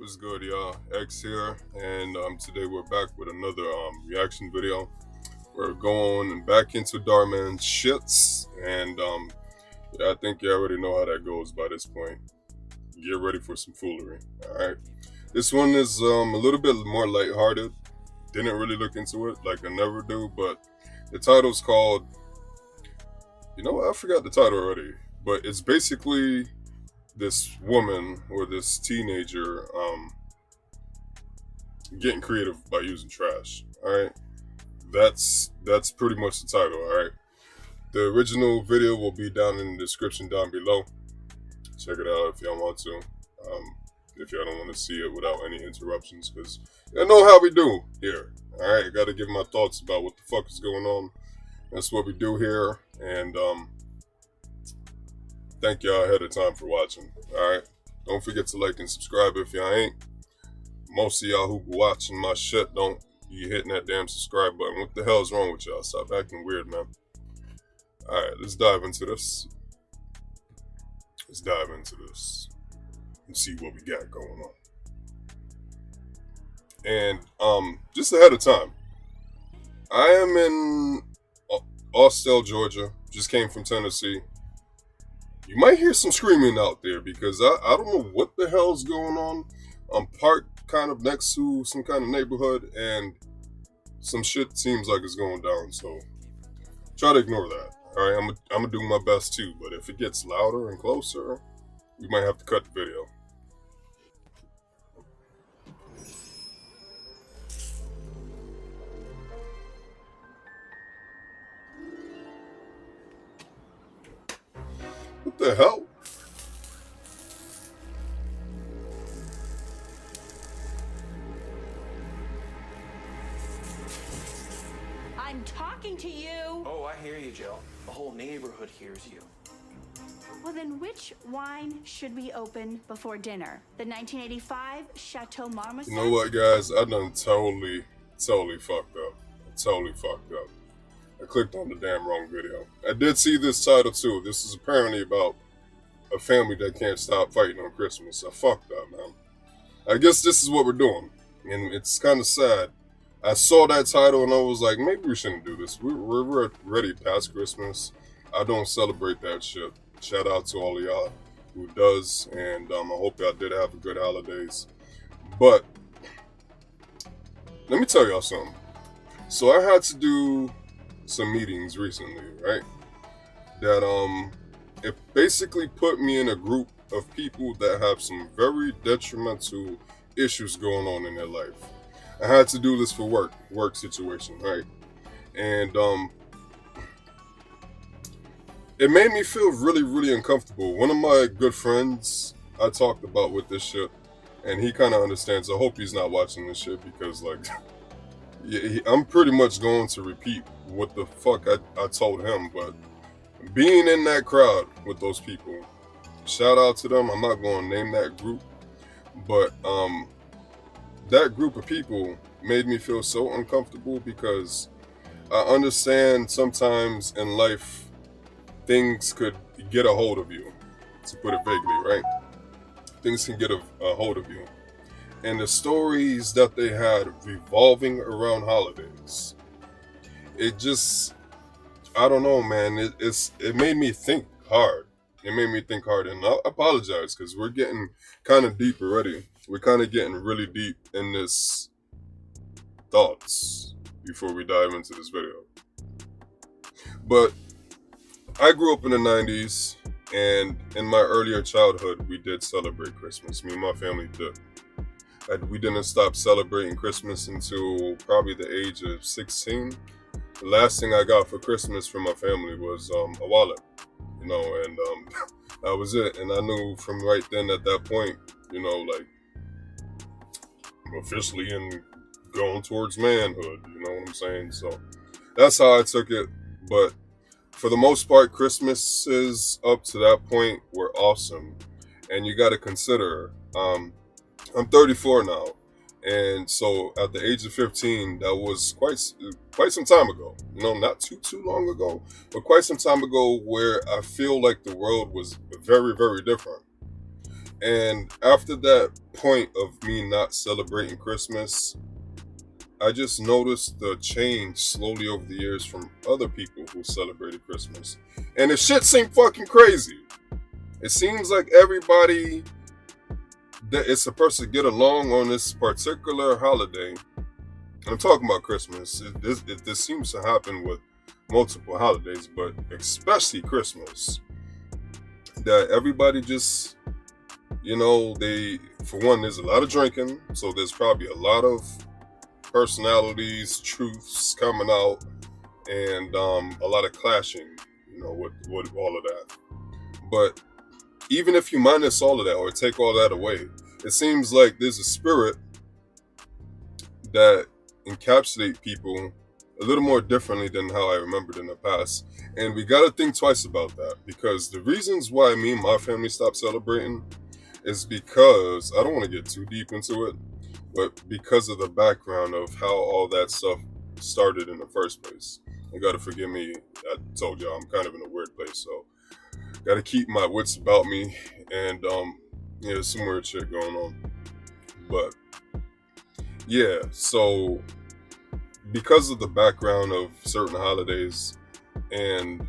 What's good, y'all? X here, and today we're back with another reaction video. We're going back into Darman's shits, and yeah, I think you already know how that goes by this point. Get ready for some foolery. All right, this one is a little bit more lighthearted. Didn't really look into it like I never do, but the title's called. You know what? I forgot the title already, but it's basically this woman or this teenager getting creative by using trash. All right, that's pretty much the title. All right, the original video will be down in the description down below. Check it out if y'all want to. If y'all don't want to see it without any interruptions, because you know how we do here. All right, got to give my thoughts about what the fuck is going on. That's what we do here, and thank y'all ahead of time for watching. All right, don't forget to like and subscribe if y'all ain't. Most of y'all who be watching my shit don't be hitting that damn subscribe button. What the hell is wrong with y'all? Stop acting weird, man. Alright, let's dive into this. And see what we got going on. And just ahead of time, I am in Austell, Georgia. Just came from Tennessee. You might hear some screaming out there because I don't know what the hell's going on. I'm parked kind of next to some kind of neighborhood, and some shit seems like it's going down. So try to ignore that. All right, I'm gonna do my best too. But if it gets louder and closer, we might have to cut the video. What the hell? I'm talking to you. Oh, I hear you, Jill. The whole neighborhood hears you. Well, then which wine should we open before dinner? The 1985 Chateau Marmosset? You know what, guys? I done totally fucked up. I clicked on the damn wrong video. I did see this title too. This is apparently about a family that can't stop fighting on Christmas. I fucked up, man. I guess this is what we're doing. And it's kind of sad. I saw that title and I was like, maybe we shouldn't do this. We're already past Christmas. I don't celebrate that shit. Shout out to all of y'all who does. And I hope y'all did have a good holidays. But let me tell y'all something. So I had to do some meetings recently, right? That it basically put me in a group of people that have some very detrimental issues going on in their life. I had to do this for work situation, right? And it made me feel really uncomfortable. One of my good friends I talked about with this shit, and he kind of understands. I hope he's not watching this shit because, like, yeah, I'm pretty much going to repeat what the fuck I told him. But being in that crowd with those people, shout out to them. I'm not going to name that group, but that group of people made me feel so uncomfortable because I understand sometimes in life things could get a hold of you, to put it vaguely, right? Things can get a hold of you. And the stories that they had revolving around holidays, it just, I don't know, man. It made me think hard. And I apologize because we're getting kind of deep already. We're kind of getting really deep in this thoughts before we dive into this video. But I grew up in the 90s, and in my earlier childhood, we did celebrate Christmas. Me and my family did. We didn't stop celebrating Christmas until probably the age of 16. The last thing I got for Christmas from my family was a wallet, and that was it. And I knew from right then at that point, like, officially in going towards manhood, you know what I'm saying? So that's how I took it. But for the most part, Christmases up to that point were awesome. And you got to consider, I'm 34 now. And so at the age of 15, that was quite some time ago, not too long ago, but quite some time ago, where I feel like the world was very different. And after that point of me not celebrating Christmas, I just noticed the change slowly over the years from other people who celebrated Christmas. And the shit seemed fucking crazy. It seems like everybody that is supposed to get along on this particular holiday. I'm talking about Christmas. This seems to happen with multiple holidays, but especially Christmas. That everybody just, for one, there's a lot of drinking, so there's probably a lot of personalities, truths coming out, and a lot of clashing, with all of that. But even if you minus all of that or take all that away, it seems like there's a spirit that encapsulate people a little more differently than how I remembered in the past. And we gotta think twice about that, because the reasons why me and my family stopped celebrating is because, I don't want to get too deep into it, but because of the background of how all that stuff started in the first place. You gotta forgive me, I told y'all I'm kind of in a weird place, so gotta keep my wits about me, and there's some weird shit going on. But yeah, so because of the background of certain holidays, and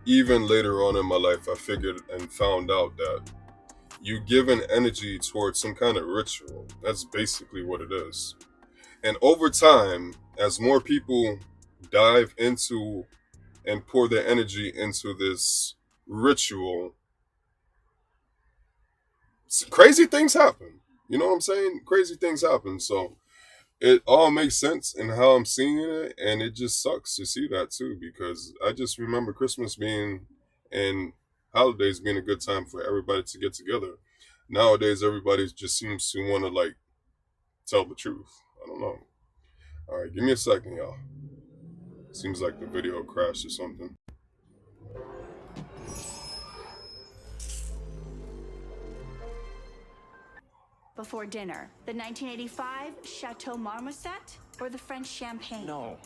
even later on in my life, I figured and found out that you give an energy towards some kind of ritual. That's basically what it is. And over time, as more people dive into and pour their energy into this ritual, crazy things happen. You know what I'm saying? Crazy things happen. So it all makes sense in how I'm seeing it, and it just sucks to see that too, because I just remember Christmas being and holidays being a good time for everybody to get together. Nowadays, everybody just seems to want to tell the truth. I don't know. All right, give me a second, y'all. Seems like the video crashed or something. Before dinner, the 1985 Chateau Marmosset or the French champagne? No.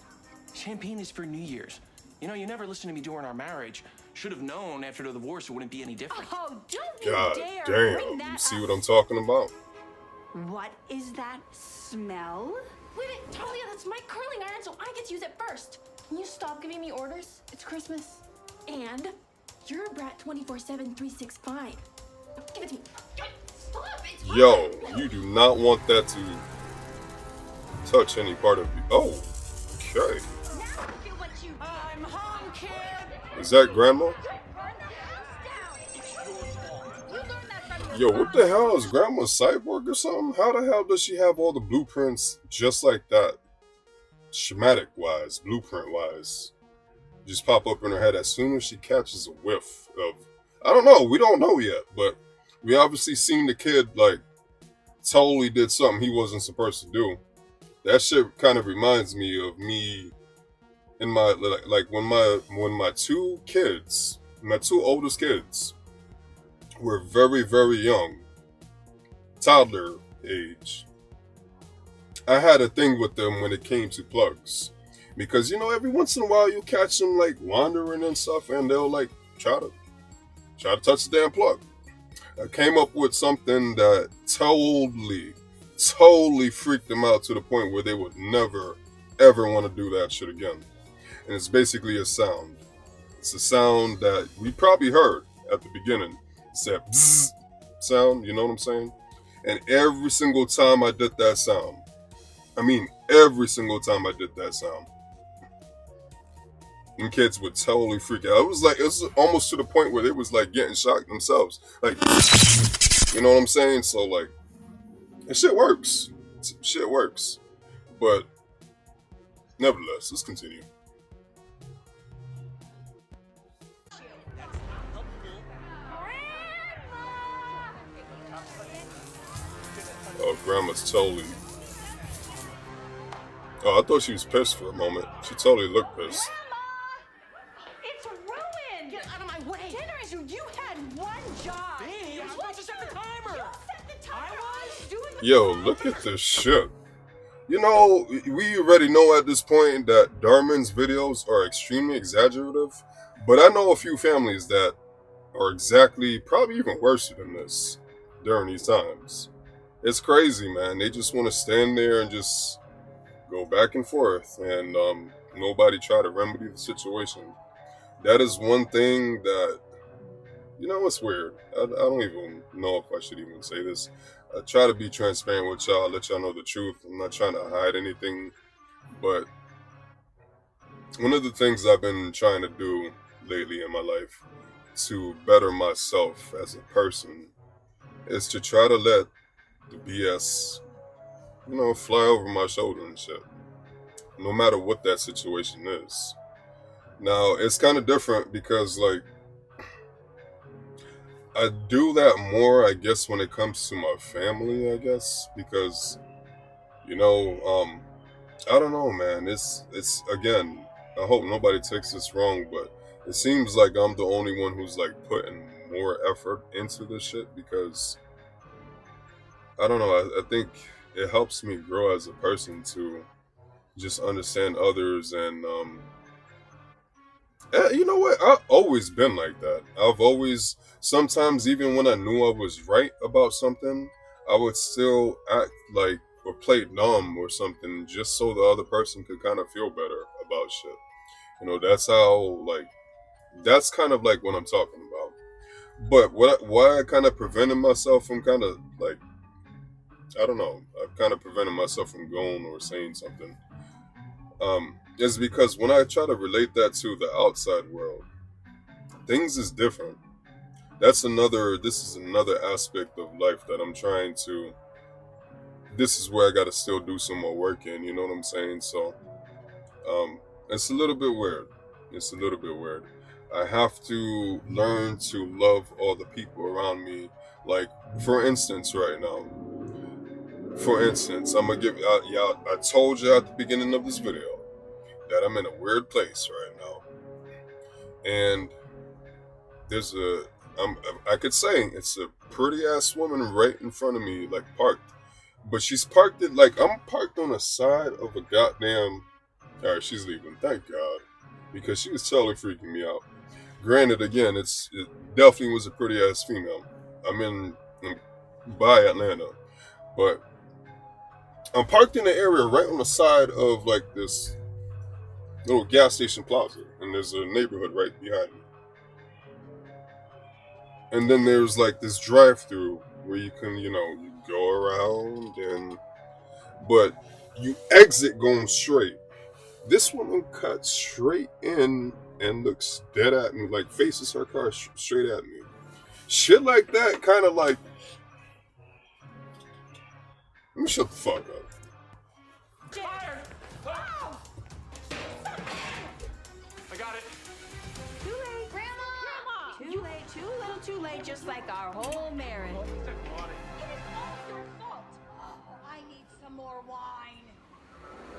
Champagne is for New Year's. You never listened to me during our marriage. Should have known after the divorce it wouldn't be any different. Oh, don't you God dare bring damn. that You see up. what I'm talking about? What is that smell? Wait, Talia, that's my curling iron, so I get to use it first. Can you stop giving me orders? It's Christmas. And you're a brat 24/7, 365. Give it to me. Stop! It's fine. Yo, you do not want that to touch any part of you. Oh, okay. Now look at what you... I'm home, kid! Is that grandma? Burn the house down! You learned that from Yo, what the hell? Is grandma a cyborg or something? How the hell does she have all the blueprints just like that? Schematic-wise, blueprint-wise. Just pop up in her head as soon as she catches a whiff of... I don't know. We don't know yet, but we obviously seen the kid, totally did something he wasn't supposed to do. That shit kind of reminds me of me in my, when my two oldest kids were very, very young, toddler age. I had a thing with them when it came to plugs. Because, every once in a while you catch them, wandering and stuff, and they'll, try to touch the damn plug. I came up with something that totally freaked them out to the point where they would never, ever want to do that shit again. And it's basically a sound. It's a sound that we probably heard at the beginning. It's that bzzz sound, you know what I'm saying? And every single time I did that sound, and kids would totally freak out. It was almost to the point where they was getting shocked themselves. You know what I'm saying? So and shit works. Shit works. But nevertheless, let's continue. Oh, grandma's totally... Oh, I thought she was pissed for a moment. She totally looked pissed. Grandma! It's ruined! Get out of my way! Dinner is you had one job! Hey, I was supposed to set the timer! You set the timer! I was doing the Yo, look at this shit. We already know at this point that Darman's videos are extremely exaggerative, but I know a few families that are probably even worse than this. during these times. It's crazy, man. They just want to stand there and just go back and forth, and nobody try to remedy the situation. That is one thing that, it's weird. I don't even know if I should even say this. I try to be transparent with y'all, let y'all know the truth. I'm not trying to hide anything, but one of the things I've been trying to do lately in my life to better myself as a person is to try to let the BS, fly over my shoulder and shit, no matter what that situation is. Now, it's kind of different because, like, I do that more, I guess, when it comes to my family, I guess, because, I don't know, man. It's again, I hope nobody takes this wrong, but it seems like I'm the only one who's, like, putting more effort into this shit because, I don't know, I think it helps me grow as a person to just understand others and, you know what? I've always been like that. I've always, sometimes even when I knew I was right about something, I would still act like or play dumb or something just so the other person could kind of feel better about shit. That's how, like, that's kind of like what I'm talking about. But why I kind of prevented myself from kind of like, I don't know, I've kind of prevented myself from going or saying something. Is because when I try to relate that to the outside world, things is different. This is another aspect of life that I'm trying to, this is where I got to still do some more work in, you know what I'm saying? So, it's a little bit weird. It's a little bit weird. I have to learn to love all the people around me. Like, for instance, right now, I'm gonna give, I told you at the beginning of this video that I'm in a weird place right now. And there's I could say it's a pretty ass woman right in front of me, like parked. But she's parked it like I'm parked on the side of a goddamn. Alright, she's leaving, thank God. Because she was totally freaking me out. Granted, again, it definitely was a pretty ass female. I'm by Atlanta. But I'm parked in the area right on the side of like this little gas station plaza. And there's a neighborhood right behind me. And then there's like this drive-through where you can, you go around but you exit going straight. This woman cuts straight in and looks dead at me, like faces her car straight at me. Shit like that, kind of like, let me shut the fuck up. Fire! Oh! I got it. Too late. Grandma! Too late, too little, too late, just like our whole marriage. It is all your fault. Oh, I need some more wine.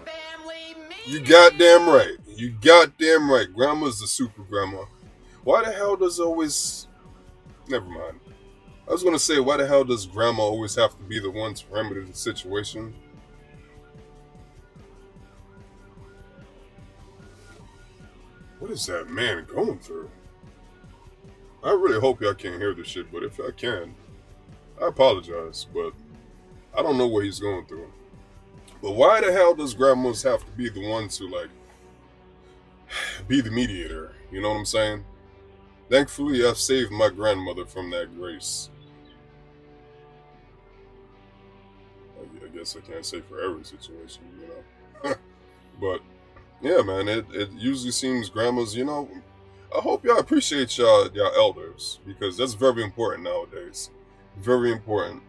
Family meeting. You goddamn right. You goddamn right. Grandma's the super grandma. Why the hell does always... Never mind. I was going to say, why the hell does grandma always have to be the one to remedy the situation? What is that man going through? I really hope y'all can't hear this shit, but if I can, I apologize, but I don't know what he's going through. But why the hell does grandmas have to be the one to, like, be the mediator? You know what I'm saying? Thankfully, I've saved my grandmother from that grace. I guess I can't say for every situation, But, yeah, man, it usually seems grandmas, I hope y'all appreciate y'all elders, because that's very important nowadays. Very important.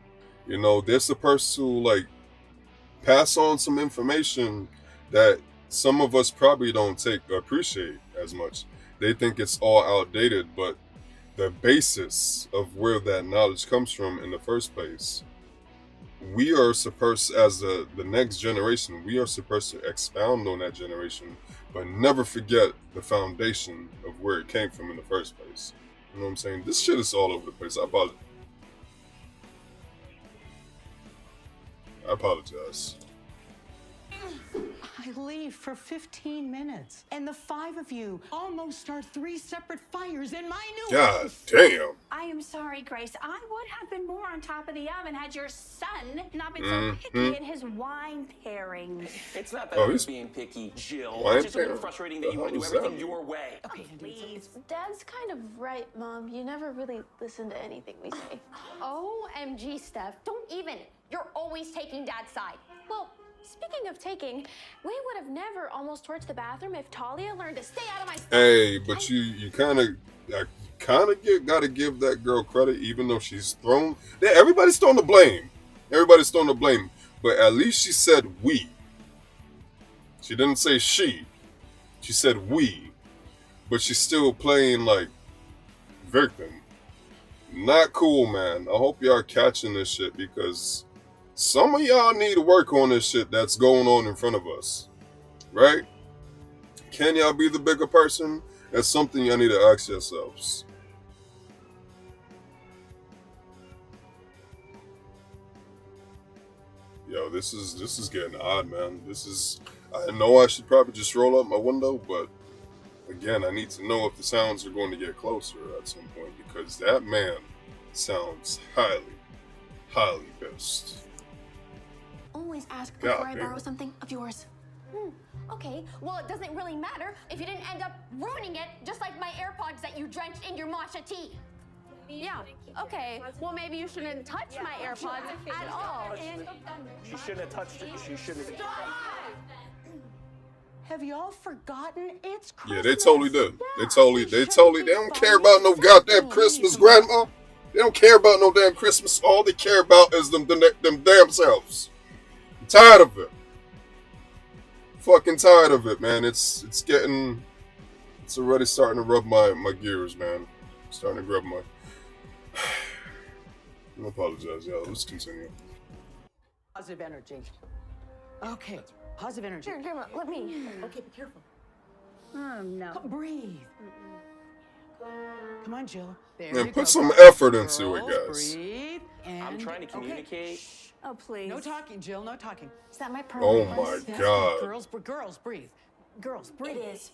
They're supposed to, like, pass on some information that some of us probably don't appreciate as much. They think it's all outdated, but the basis of where that knowledge comes from in the first place, we are supposed, as the next generation, we are supposed to expound on that generation, but never forget the foundation of where it came from in the first place. You know what I'm saying? This shit is all over the place. I apologize. I leave for 15 minutes, and the 5 of you almost start 3 separate fires in my new God house. damn. I am sorry, Grace. I would have been more on top of the oven had your son not been so picky at his wine pairing. It's not that Oh, I he's was being picky, Jill. wine It's just a little pairing? frustrating The that you want to hell do is that? everything your way. Okay, Andy, Dad's kind of right, Mom. You never really listen to anything we say. OMG, Steph. Don't even. You're always taking Dad's side. Well, speaking of taking, we would have never almost torched the bathroom if Talia learned to stay out of my stuff. Hey, but you kind of gotta give that girl credit, even though she's thrown. Yeah, everybody's throwing the blame. Everybody's throwing the blame. But at least she said we. She didn't say she. She said we. But she's still playing like victim. Not cool, man. I hope y'all catching this shit because some of y'all need to work on this shit that's going on in front of us. Right? Can y'all be the bigger person? That's something y'all need to ask yourselves. Yo, this is getting odd, man. I know I should probably just roll up my window, but again, I need to know if the sounds are going to get closer at some point because that man sounds highly, highly pissed. Always ask God before I damn. borrow something of yours. Okay, well, it doesn't really matter if you didn't end up ruining it, just like my AirPods that you drenched in your matcha tea. Yeah, okay. Well, maybe you shouldn't touch my AirPods at all. She shouldn't have touched it. She shouldn't have. have y'all forgotten it's Christmas? Yeah, they totally do. They don't care about no goddamn Christmas, Grandma. They don't care about no damn Christmas. All they care about is them damn selves. I'm tired of it. Fucking tired of it, man. It's already starting to rub my gears, man. Starting to grab my. I apologize, y'all. Let's continue. Positive energy. Okay, positive energy. Here, Grandma, let me. Okay, be careful. Oh, no. Breathe. Come on, Jill. There Man, you put go. some effort into it, Girls, guys. Breathe. And I'm trying to communicate. Shh. Oh, please. No talking, Jill. No talking. Is that my Oh permanent my place? That's God. good. Girls, breathe. Girls, breathe. It is.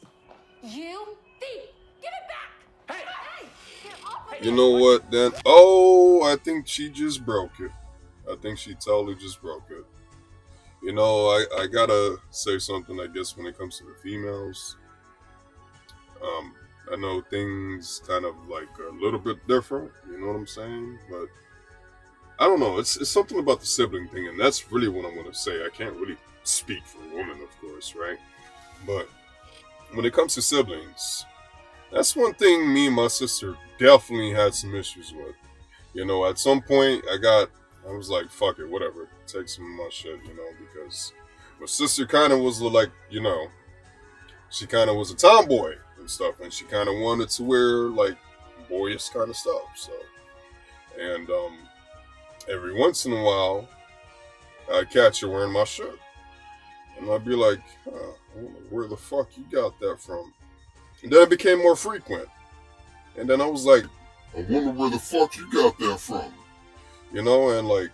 You thief! Give it back! Hey! Hey! Get off of You know what, then? Oh, I think she just broke it. I think she totally just broke it. You know, I gotta say something, I guess, when it comes to the females. I know things kind of like a little bit different, you know what I'm saying? But I don't know, it's something about the sibling thing, and that's really what I'm gonna say. I can't really speak for women, of course, right? But when it comes to siblings, that's one thing me and my sister definitely had some issues with. You know, at some point I was like, fuck it, whatever. Take some of my shit, you know, because my sister kind of was like, you know, she kind of was a tomboy and stuff, and she kind of wanted to wear like boyish kind of stuff. So, and every once in a while, I'd catch her wearing my shirt, and I'd be like, I don't know where the fuck you got that from. And then it became more frequent, and then I was like, I wonder where the fuck you got that from. You know, and like,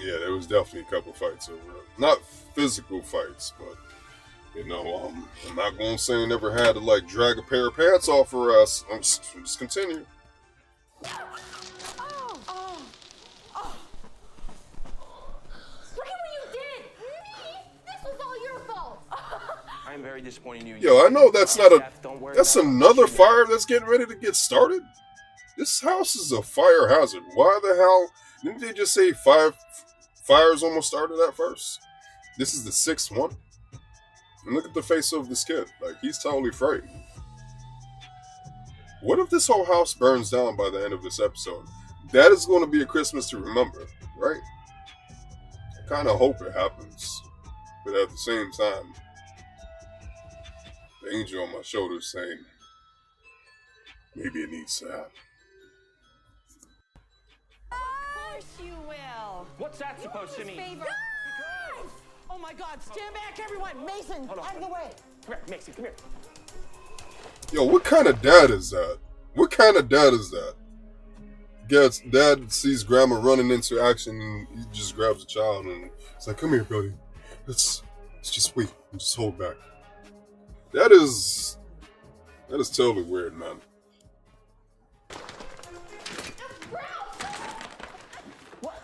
yeah, there was definitely a couple fights over it. Not physical fights, but, you know, I'm not going to say I never had to, like, drag a pair of pants off her ass. I'm just continue. Look at what you did! Me? This was all your fault! I'm very disappointed in you. Yo, I know that's not Steph, don't worry that's about it. another fire that's getting ready to get started. This house is a fire hazard. Why the hell didn't they just say 5 fires almost started at first? This is the 6th one. And look at the face of this kid. Like, he's totally frightened. What if this whole house burns down by the end of this episode? That is going to be a Christmas to remember, right? I kind of hope it happens. But at the same time, the angel on my shoulder is saying, maybe it needs to happen. Of course you will. What's that supposed to mean? Oh my God, stand back, everyone. Mason, Hold on. out of the way. Come here, Mason, come here. Yo, what kind of dad is that? What kind of dad is that? Dad sees grandma running into action and he just grabs a child and it's like, come here, buddy. Let's Let's just wait and just hold back. That is totally weird, man. What?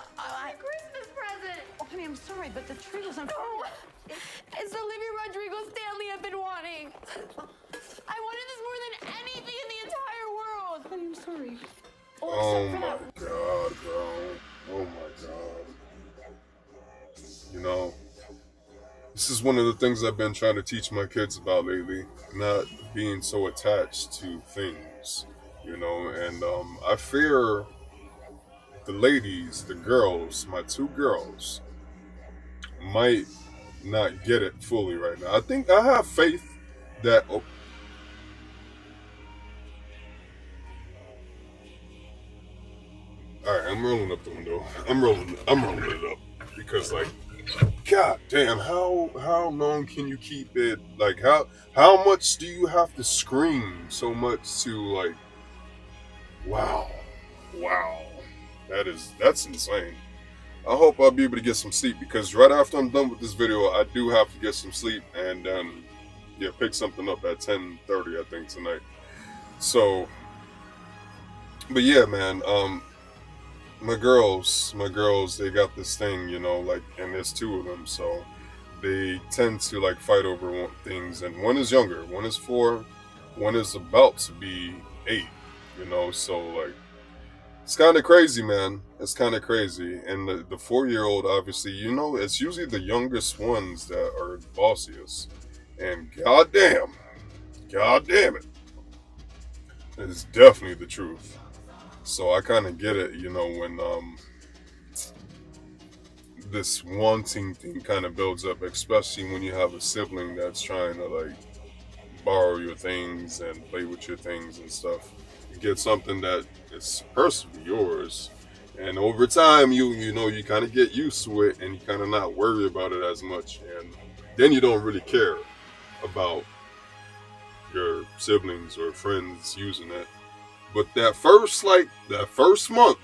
Christmas present. Oh, honey, I'm sorry, but the tree was on fire. Oh, it's the Olivia Rodrigo Stanley I've been wanting. I wanted this more than anything in the entire world. Honey, I'm sorry. Oh my God, bro. Oh my God. You know, this is one of the things I've been trying to teach my kids about lately. Not being so attached to things, you know, and I fear the ladies, the girls, my two girls, might not get it fully right now. I think I have faith that. Oh, all right, I'm rolling up the window. I'm rolling it up because, like, God damn, how long can you keep it? Like, how much do you have to scream so much to, like, wow, that's insane. I hope I'll be able to get some sleep, because right after I'm done with this video, I do have to get some sleep and yeah, pick something up at 10:30, I think, tonight. So, but yeah, man, my girls, they got this thing, you know, like, and there's two of them, so they tend to, like, fight over things, and one is younger, one is 4, one is about to be 8, you know, so, like, it's kind of crazy, man. It's kind of crazy. And the 4-year-old, obviously, you know, it's usually the youngest ones that are the bossiest. And goddamn it, it's definitely the truth. So I kind of get it, you know, when this wanting thing kind of builds up, especially when you have a sibling that's trying to, like, borrow your things and play with your things and stuff. You get something that is supposed to be yours, and over time you know, you kind of get used to it, and you kind of not worry about it as much, and then you don't really care about your siblings or friends using it. But that first month,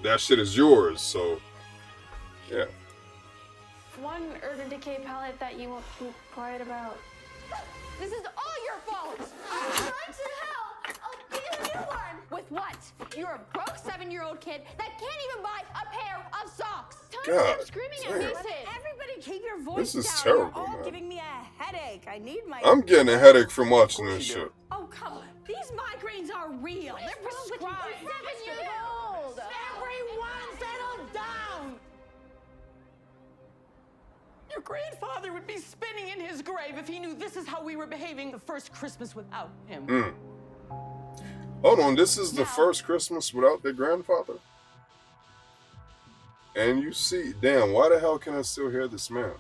that shit is yours. So yeah. One Urban Decay palette that you won't keep quiet about. This is all your fault. I'm trying to help. I'll give you a new one. With what? You're a broke 7-year-old kid that can't even buy a pair of socks. God, Stop screaming at damn. Mason. Everybody keep your voice This is down. terrible, You're all man. giving me a headache. I need my... I'm getting a headache from watching this you do. shit. Oh, come on. These migraines are real. They're prescribed. You're 7 years old. Everyone settle down! Your grandfather would be spinning in his grave if he knew this is how we were behaving the first Christmas without him. Hold on, this is the first Christmas without their grandfather? And you see, damn, why the hell can I still hear this man?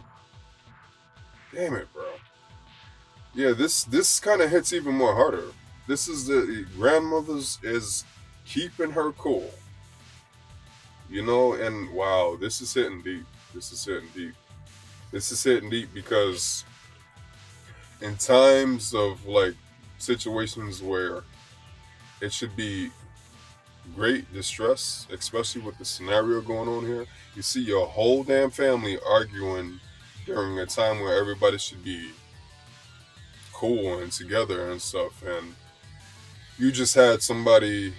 Damn it, bro. Yeah, this kind of hits even more harder. This is the grandmother's is keeping her cool. You know, and wow, this is hitting deep. This is hitting deep because in times of, like, situations where it should be great distress, especially with the scenario going on here, you see your whole damn family arguing during a time where everybody should be cool and together and stuff, and you just had somebody,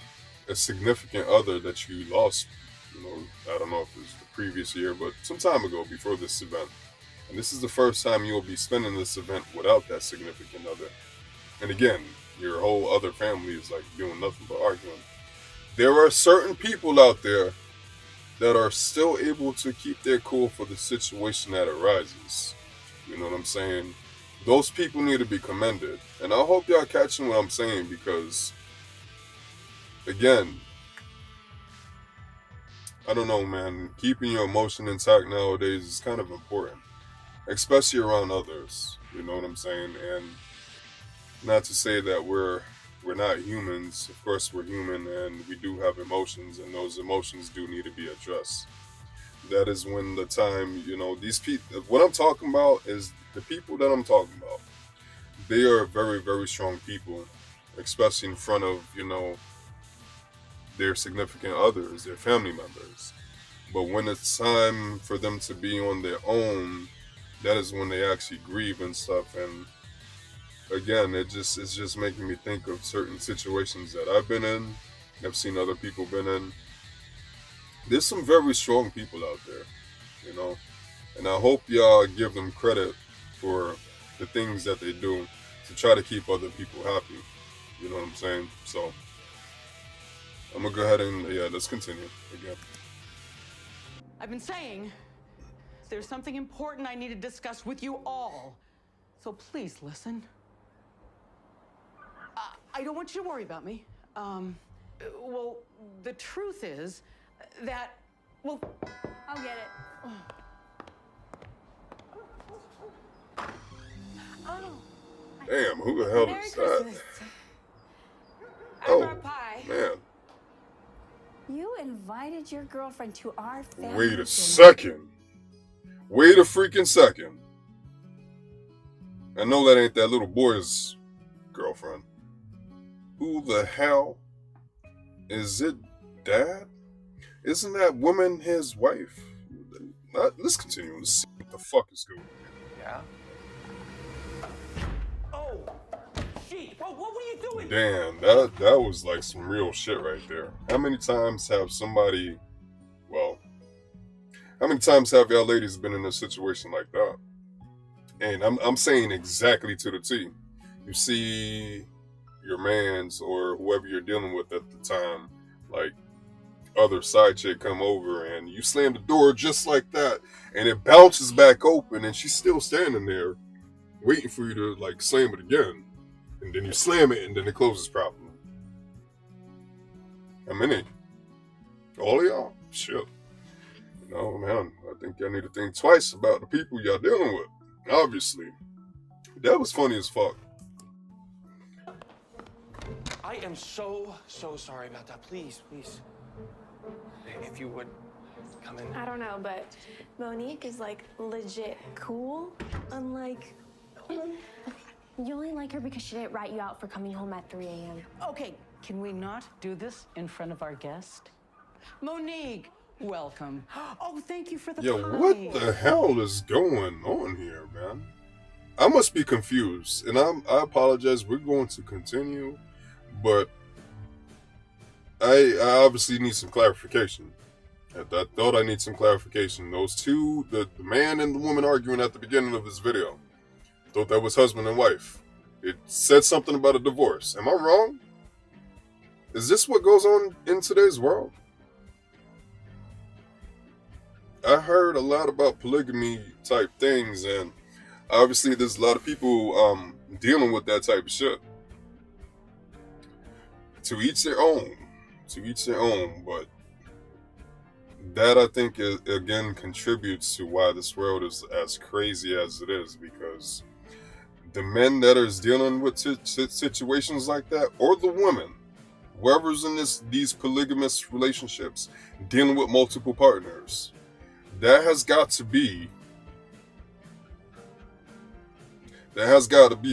a significant other that you lost, you know, I don't know if it was the previous year, but some time ago before this event. And this is the first time you'll be spending this event without that significant other. And again, your whole other family is, like, doing nothing but arguing. There are certain people out there that are still able to keep their cool for the situation that arises. You know what I'm saying? Those people need to be commended. And I hope y'all catching what I'm saying, because, again, I don't know, man. Keeping your emotion intact nowadays is kind of important, especially around others. You know what I'm saying? And not to say that we're not humans. Of course, we're human, and we do have emotions, and those emotions do need to be addressed. That is when the time, you know, these people, what I'm talking about is the people that I'm talking about. They are very, very strong people, especially in front of, you know, their significant others, their family members. But when it's time for them to be on their own that is when they actually grieve and stuff. And again, it's just making me think of certain situations that I've been in, I've seen other people been in. There's some very strong people out there, you know, and I hope y'all give them credit for the things that they do to try to keep other people happy. You know what I'm saying? So I'm gonna go ahead and let's continue again. I've been saying there's something important I need to discuss with you all. So please listen. I don't want you to worry about me. Well, the truth is that, well... I'll get it. Oh. Damn, who the hell Merry is that? Christmas. Oh, I brought pie. man. You invited your girlfriend to our family. Wait a second. Wait a freaking second. I know that ain't that little boy's girlfriend. Who the hell is it, Dad? Isn't that woman his wife? Let's continue and see what the fuck is going on. Yeah? Oh, shit. What were you doing? Damn, that was like some real shit right there. How many times have y'all ladies been in a situation like that? And I'm saying exactly to the T. You see your man's or whoever you're dealing with at the time, like, other side chick come over and you slam the door just like that and it bounces back open and she's still standing there waiting for you to like slam it again, and then you slam it and then it closes properly. How many? All of y'all? Shit. No, man, I think y'all need to think twice about the people y'all dealing with. Obviously. That was funny as fuck. I am so sorry about that. Please. If you would come in. I don't know, but Monique is like legit cool. Unlike. You only like her because she didn't write you out for coming home at 3 a.m. Okay, can we not do this in front of our guest? Monique, welcome. Oh, thank you for the Yo, pie. what the hell is going on here, man? I must be confused, and I apologize. We're going to continue, but I obviously need some clarification. I thought I need some clarification. Those two, the man and the woman arguing at the beginning of this video, thought that was husband and wife. It said something about a divorce. Am I wrong? Is this what goes on in today's world? I heard a lot about polygamy type things, and obviously there's a lot of people dealing with that type of shit. To each their own. But that, I think, again contributes to why this world is as crazy as it is, because the men that are dealing with situations like that, or the women, whoever's in these polygamous relationships, dealing with multiple partners, that has got to be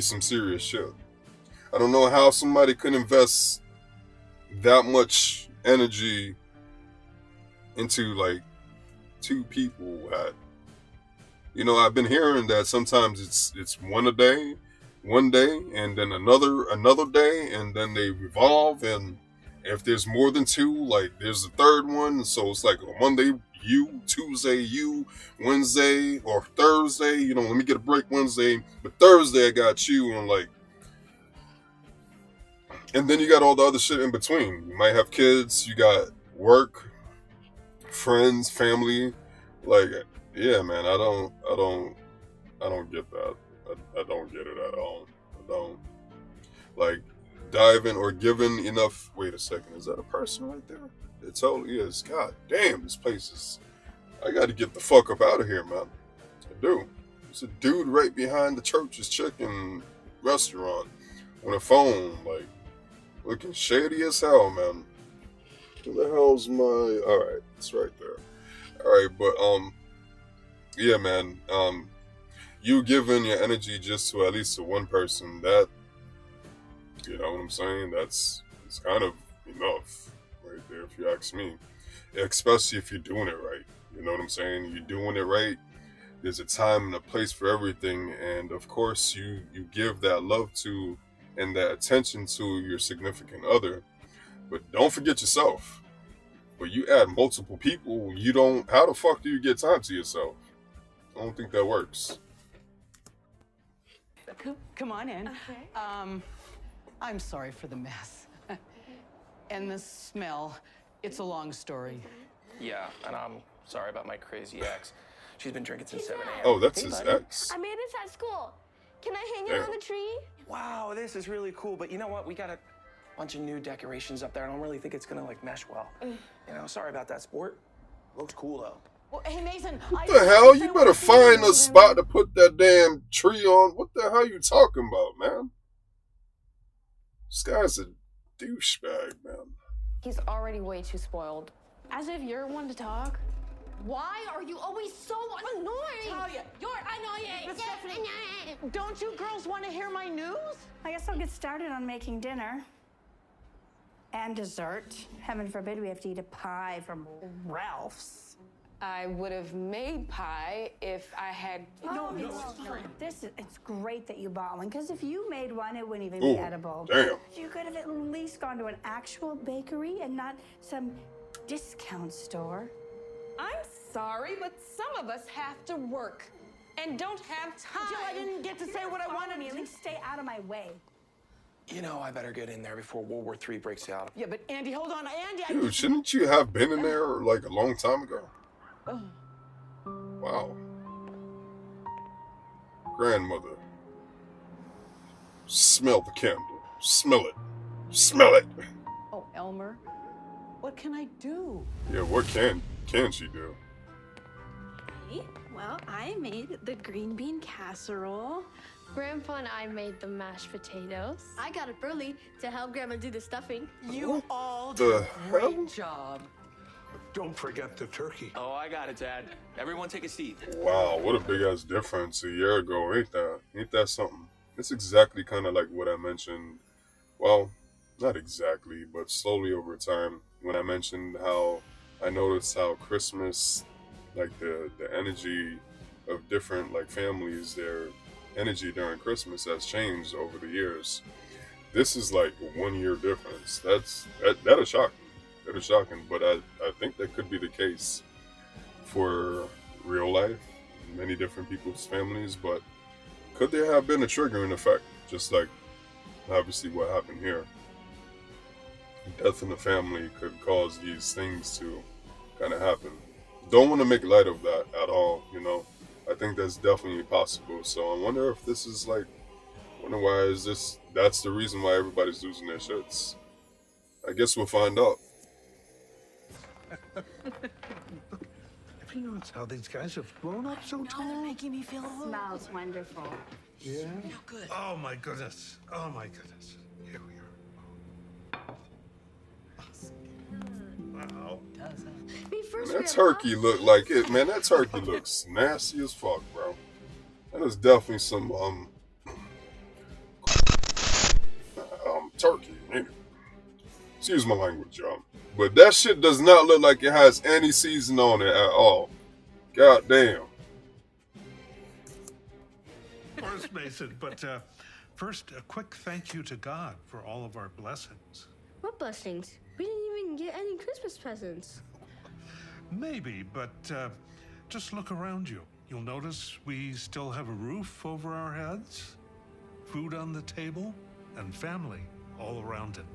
some serious shit. I don't know how somebody could invest that much energy into like two people. I've been hearing that sometimes it's one day, and then another day, and then they revolve, and if there's more than two, like there's a third one, so it's like Monday you, Tuesday you, Wednesday or Thursday, let me get a break Wednesday, but Thursday I got you, and then you got all the other shit in between. You might have kids, you got work, friends, family. Like, yeah, man, I don't get that. I don't get it at all. I don't like diving or giving enough. Wait a second, is that a person right there? It totally is. God damn, this place is. I got to get the fuck up out of here, man. I do. There's a dude right behind the Church's Chicken restaurant on a phone, like looking shady as hell, man. Where the hell's my? All right, it's right there. All right, but yeah, man. You giving your energy just to at least to one person, that, you know what I'm saying? It's kind of enough right there, if you ask me. Especially if you're doing it right. You know what I'm saying? You're doing it right. there's a time and a place for everything, and of course you give that love to and that attention to your significant other, but don't forget yourself. But you add multiple people, you don't. How the fuck do you get time to yourself? I don't think that works. Come on in. Okay. I'm sorry for the mess. And the smell. It's a long story. Yeah, and I'm sorry about my crazy ex. She's been drinking since 7 a.m. Oh, that's Hey, his buddy. ex. I made this at school. Can I hang it Damn. on the tree? Wow, this is really cool. But you know what? We got a bunch of new decorations up there. I don't really think it's gonna like mesh well. You know, sorry about that, sport. Looks cool though. Well, hey, Mason. What the hell? You better find a spot to put that damn tree on. What the hell you talking about, man? This guy's a douchebag, man. He's already way too spoiled. As if you're one to talk. Why are you always so annoying? Talia, You're annoying. But Stephanie, don't you girls want to hear my news? I guess I'll get started on making dinner. And dessert. Heaven forbid we have to eat a pie from Ralph's. I would have made pie if I had. It's great that you bought one, because if you made one, it wouldn't even Ooh, be edible. damn. You could have at least gone to an actual bakery and not some discount store. I'm sorry, but some of us have to work and don't have time. Jill, I didn't get to say what I wanted. At least stay out of my way. You know, I better get in there before World War III breaks out. Yeah, but Andy, hold on. Andy, Dude, shouldn't you have been in there like a long time ago? Wow. Grandmother. Smell the candle. Smell it. Smell it. Oh, Elmer, what can I do? Yeah, what can she do? Well, I made the green bean casserole. Grandpa and I made the mashed potatoes. I got up early to help Grandma do the stuffing. You all the did a hell? great job. Don't forget the turkey. Oh, I got it, Dad. Everyone take a seat. Wow, what a big ass difference a year ago. Ain't that something? It's exactly kind of like what I mentioned. Well, not exactly, but slowly over time when I mentioned how I noticed how Christmas, like the energy of different like families, their energy during Christmas has changed over the years. This is like a 1 year difference. That is shocking. That is shocking, but I think that could be the case for real life, many different people's families. But could there have been a triggering effect, just like obviously what happened here? Death in the family could cause these things to kind of happen. Don't want to make light of that at all, you know. I think that's definitely possible. So I wonder if this is like, that's the reason why everybody's losing their shits. I guess we'll find out. Have you noticed how these guys have grown up so tall? Making me feel old. Smells wonderful. Yeah. Good. Oh my goodness. Oh my goodness. Here we are. Wow. Me first. That turkey look like it, man. That turkey looks nasty as fuck, bro. That is definitely some turkey. Man. Excuse my language, y'all. But that shit does not look like it has any season on it at all. God damn. Of course, Mason, but first, a quick thank you to God for all of our blessings. What blessings? We didn't even get any Christmas presents. Maybe, but just look around you. You'll notice we still have a roof over our heads, food on the table, and family all around it.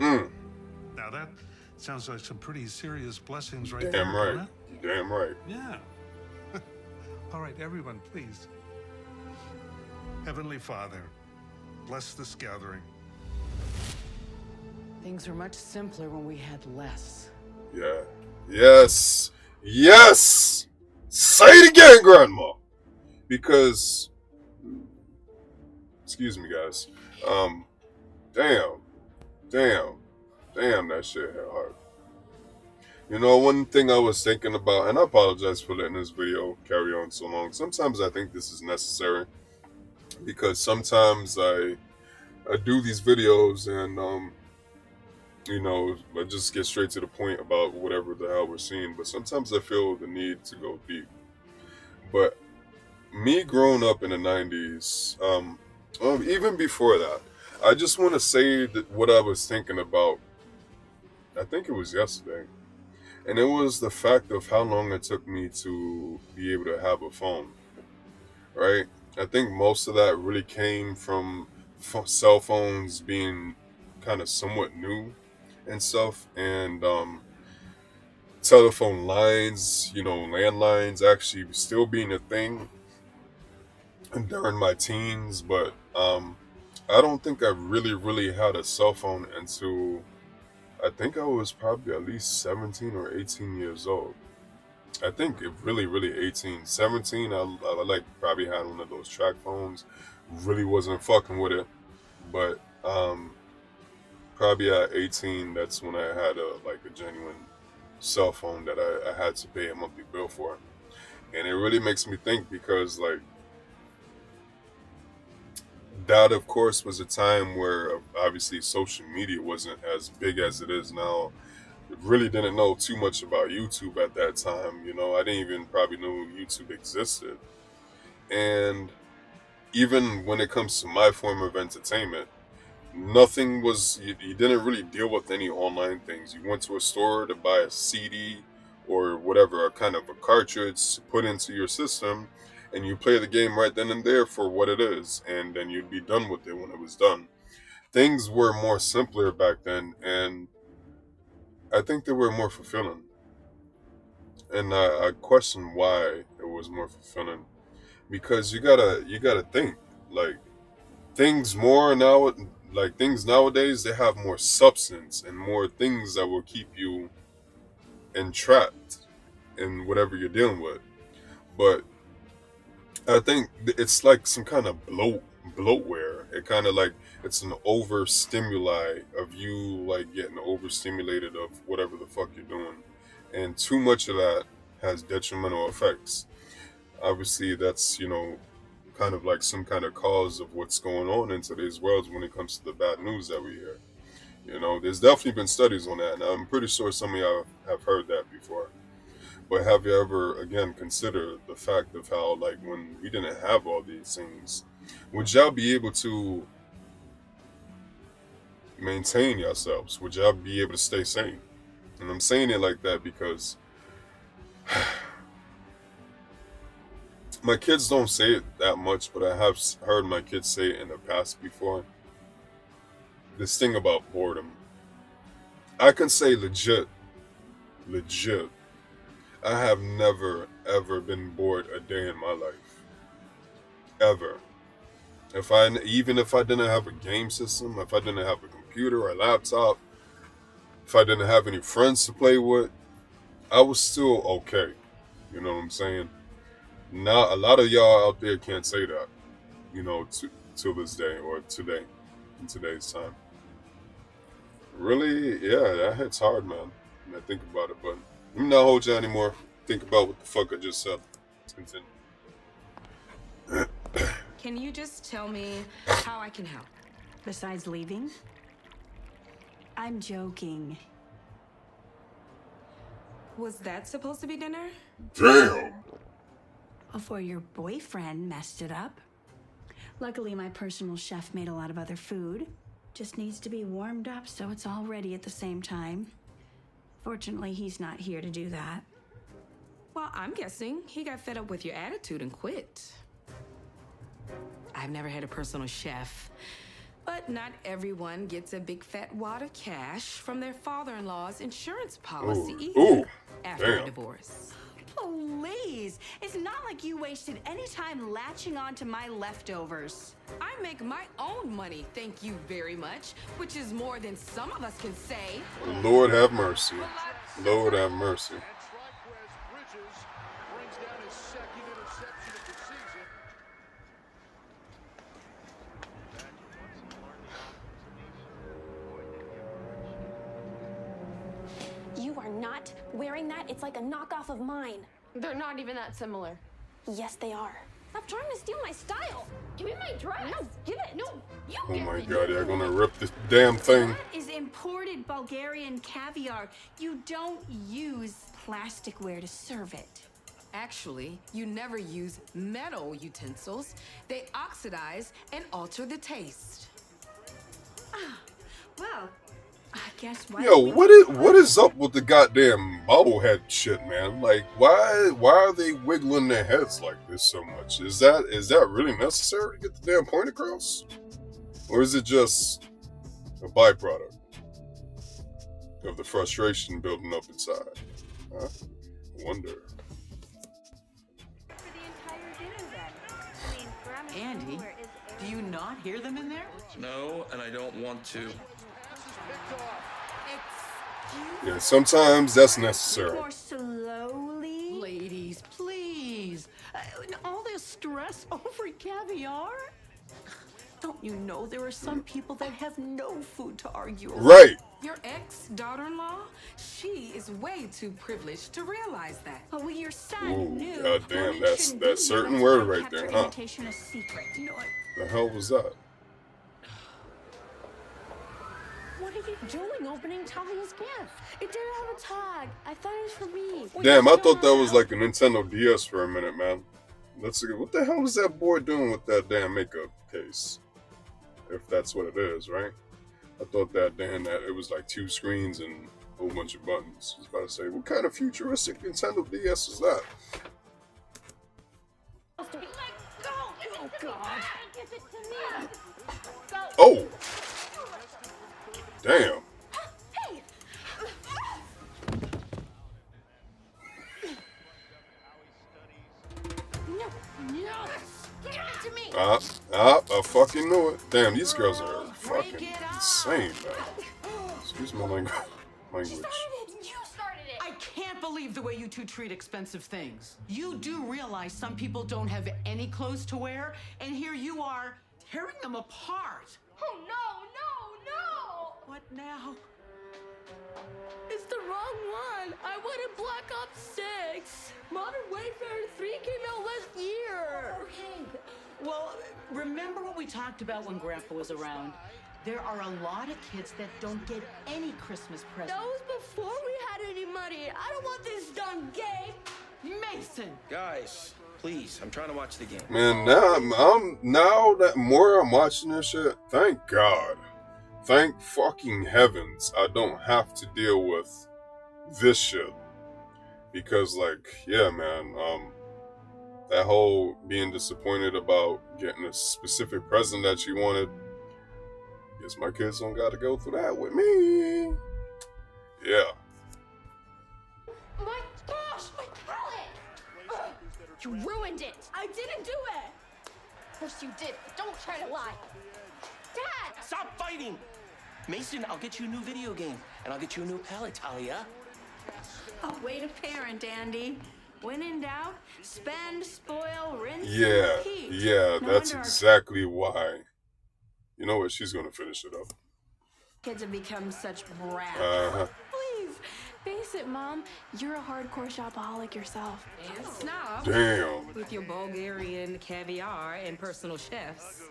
Now that sounds like some pretty serious blessings right there. Damn right. doesn't it? Damn right. Yeah. All right, everyone, please. Heavenly Father, bless this gathering. Things were much simpler when we had less. Yeah. Yes. Yes. Say it again, Grandma. Because, excuse me, guys. Damn, that shit hit hard. You know, one thing I was thinking about, and I apologize for letting this video carry on so long. Sometimes I think this is necessary because sometimes I do these videos and you know, I just get straight to the point about whatever the hell we're seeing. But sometimes I feel the need to go deep. But me growing up in the 90s, even before that, I just want to say that what I was thinking about, I think it was yesterday, and it was the fact of how long it took me to be able to have a phone, right? I think most of that really came from cell phones being kind of somewhat new and stuff, and telephone lines, landlines actually still being a thing during my teens, but I don't think I really had a cell phone until I think I was probably at least 17 or 18 years old. I think it really 18. 17, I like probably had one of those track phones. Really wasn't fucking with it. But probably at 18, that's when I had a genuine cell phone that I had to pay a monthly bill for. And it really makes me think because like that of course was a time where obviously social media wasn't as big as it is now. Really didn't know too much about YouTube at that time. I didn't even probably know YouTube existed. And even when it comes to my form of entertainment, nothing was, you didn't really deal with any online things. You went to a store to buy a CD or whatever, a kind of a cartridge to put into your system, and you play the game right then and there for what it is, and then you'd be done with it when it was done. Things were more simpler back then, and I think they were more fulfilling. And I question why it was more fulfilling. Because you gotta think, like things more now like things nowadays, they have more substance and more things that will keep you entrapped in whatever you're dealing with. But I think it's like some kind of bloatware. It kind of like it's an overstimuli of you like getting overstimulated of whatever the fuck you're doing, and too much of that has detrimental effects. Obviously, that's kind of like some kind of cause of what's going on in today's world when it comes to the bad news that we hear. There's definitely been studies on that, and I'm pretty sure some of y'all have heard that before. But have you ever, again, considered the fact of how, like, when we didn't have all these things, would y'all be able to maintain yourselves? Would y'all be able to stay sane? And I'm saying it like that because my kids don't say it that much, but I have heard my kids say it in the past before. This thing about boredom. I can say legit, I have never, ever been bored a day in my life. Ever. Even if I didn't have a game system, if I didn't have a computer or a laptop, if I didn't have any friends to play with, I was still okay. You know what I'm saying? Now, a lot of y'all out there can't say that, to this day or today, in today's time. Really, yeah, that hits hard, man. When I think about it, but let me not hold you anymore. Think about what the fuck I just said. Let's continue. Can you just tell me how I can help? Besides leaving? I'm joking. Was that supposed to be dinner? Damn! Before your boyfriend messed it up. Luckily, my personal chef made a lot of other food. Just needs to be warmed up so it's all ready at the same time. Fortunately, he's not here to do that. Well, I'm guessing he got fed up with your attitude and quit. I've never had a personal chef, but not everyone gets a big fat wad of cash from their father-in-law's insurance policy after a divorce. Please, it's not like you wasted any time latching on to my leftovers. I make my own money, thank you very much, which is more than some of us can say. Lord have mercy. Lord have mercy. You are not wearing that. It's like a knockoff of mine. They're not even that similar. Yes, they are. Stop trying to steal my style. Give me my dress. No, give it. No, you Oh give my me. god, you're gonna rip this damn thing. That is imported Bulgarian caviar. You don't use plasticware to serve it. Actually, you never use metal utensils. They oxidize and alter the taste. Well, I guess why Yo, don't we what is up with the goddamn bobblehead shit, man? Like, why are they wiggling their heads like this so much? Is that really necessary to get the damn point across, or is it just a byproduct of the frustration building up inside? Huh? I wonder. Andy, do you not hear them in there? No, and I don't want to. Yeah, sometimes that's necessary. more slowly? Ladies, please. All this stress over caviar? Don't you know there are some people that have no food to argue over? Right. Your ex-daughter-in-law, she is way too privileged to realize that. Oh, well, your son Ooh, knew. goddamn, Women that's shouldn't that be certain here. word That's why I right kept there, your huh? invitation a secret. You know what? The hell was that? What are you doing opening Talia's gift? It didn't have a tag. I thought it was for me. Damn, I thought that was like a Nintendo DS for a minute, man. What the hell was that boy doing with that damn makeup case? If that's what it is, right? I thought that it was like 2 screens and a whole bunch of buttons. I was about to say, what kind of futuristic Nintendo DS is that? Oh, God. Give it to me. Oh! Damn. Hey! No. Give it to me. I fucking knew it. Damn, these girls are fucking insane, man. Excuse my language. You started it. I can't believe the way you two treat expensive things. You do realize some people don't have any clothes to wear, and here you are tearing them apart. Oh, no. What now? It's the wrong one. I wanted Black Ops 6. Modern Warfare 3 came out last year. Okay. Well, remember what we talked about when Grandpa was around? There are a lot of kids that don't get any Christmas presents. That was before we had any money. I don't want this done game. Mason! Guys, please, I'm trying to watch the game. Man, now that more I'm watching this shit, thank God. Thank fucking heavens I don't have to deal with this shit. Because, like, yeah, man, that whole being disappointed about getting a specific present that you wanted, guess my kids don't gotta go through that with me. Yeah. My gosh, my palette! You ruined it. I didn't do it. Of course you did. Don't try to lie. Dad! Stop fighting! Mason, I'll get you a new video game, and I'll get you a new palette, Talia. Oh, way to parent, Andy. When in doubt, spend, spoil, rinse, and Yeah, repeat. yeah, No that's wonder our exactly why. You know what? She's gonna finish it up. kids have become such brats. Please, face it, Mom. You're a hardcore shopaholic yourself. And snob. Damn. With your Bulgarian caviar and personal chefs.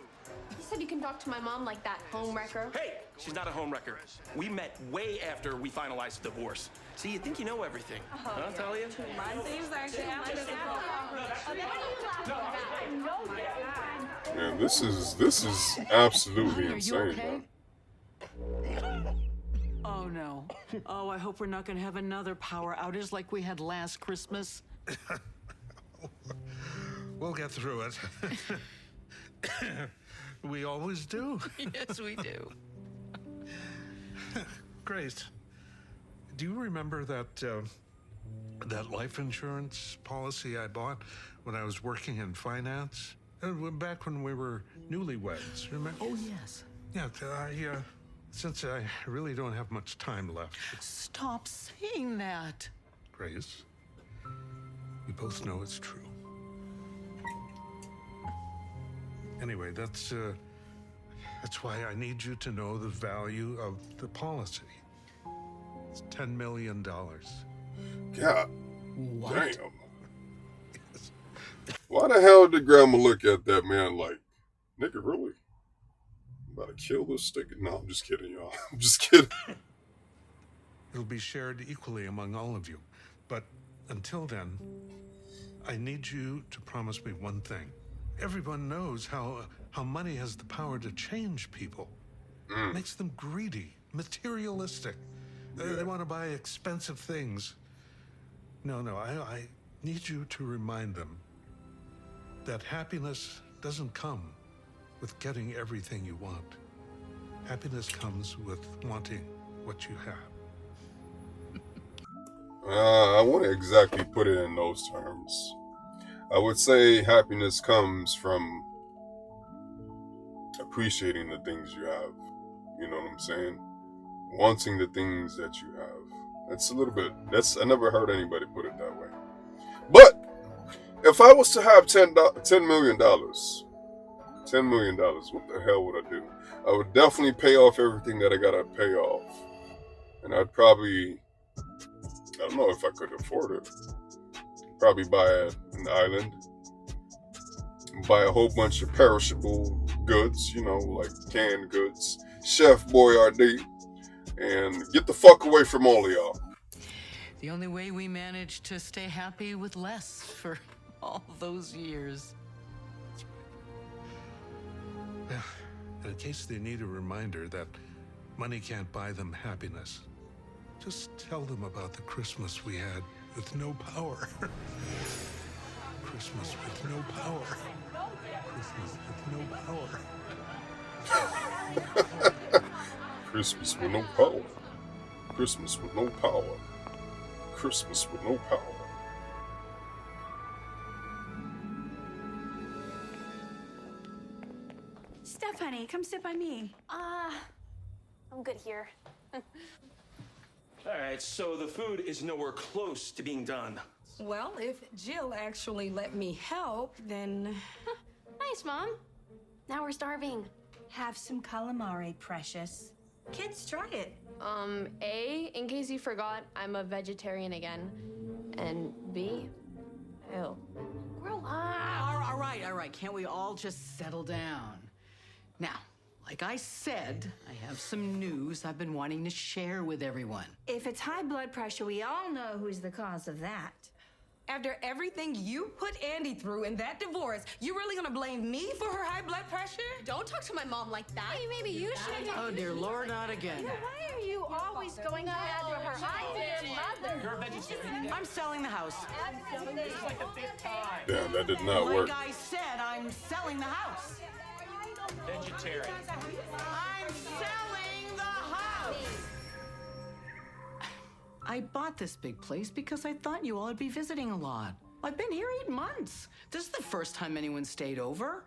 You said you can talk to my mom like that, homewrecker. Hey, she's not a homewrecker. We met way after we finalized the divorce. See, you think you know everything. Huh, Talia? Man, this is absolutely Honey, are you insane, okay? man. Oh, no. Oh, I hope we're not going to have another power outage like we had last Christmas. We'll get through it. We always do. Yes, we do. Grace, do you remember that life insurance policy I bought when I was working in finance? Back when we were newlyweds, remember? Oh, yes. Yeah, since I really don't have much time left, Stop saying that. Grace, we both know it's true. Anyway, that's why I need you to know the value of the policy. It's $10 million. God damn. Why the hell did Grandma look at that man like, nigga, really? I'm about to kill this stick? No, I'm just kidding, y'all. I'm just kidding. It'll be shared equally among all of you. But until then, I need you to promise me one thing. Everyone knows how money has the power to change people. Makes them greedy, materialistic. They want to buy expensive things. No, I need you to remind them that happiness doesn't come with getting everything you want. Happiness comes with wanting what you have. I wouldn't exactly put it in those terms. I would say happiness comes from appreciating the things you have. You know what I'm saying? Wanting the things that you have. That's a little bit, I never heard anybody put it that way. But if I was to have $10 million, $10 million, what the hell would I do? I would definitely pay off everything that I gotta pay off. And I'd probably, I don't know if I could afford it. Probably buy an island. Buy a whole bunch of perishable goods, like canned goods. Chef Boyardee. And get the fuck away from all of y'all. The only way we managed to stay happy with less for all those years. Yeah, in case they need a reminder that money can't buy them happiness, just tell them about the Christmas we had with no power. Christmas with no power. Christmas with no power. Christmas with no power. Christmas with no power. Christmas with no power. Steph, honey, come sit by me. I'm good here. All right, so the food is nowhere close to being done. Well, if Jill actually let me help, then... Nice, Mom. Now we're starving. Have some calamari, precious. Kids, try it. A, in case you forgot, I'm a vegetarian again. And B, ew. Grow up. All right. Can't we all just settle down? Now, like I said, I have some news I've been wanting to share with everyone. If it's high blood pressure, we all know who's the cause of that. After everything you put Andy through in that divorce, you really gonna blame me for her high blood pressure? Don't talk to my mom like that. Hey, maybe you should. Oh, dear Lord, not again. Why are you always going after her? I'm their mother. You're a vegetarian. I'm selling the house. This is like the fifth time. Damn, that did not work. Like I said, I'm selling the house. Vegetarian. I'm selling the house. I bought this big place because I thought you all would be visiting a lot. I've been here 8 months. This is the first time anyone stayed over.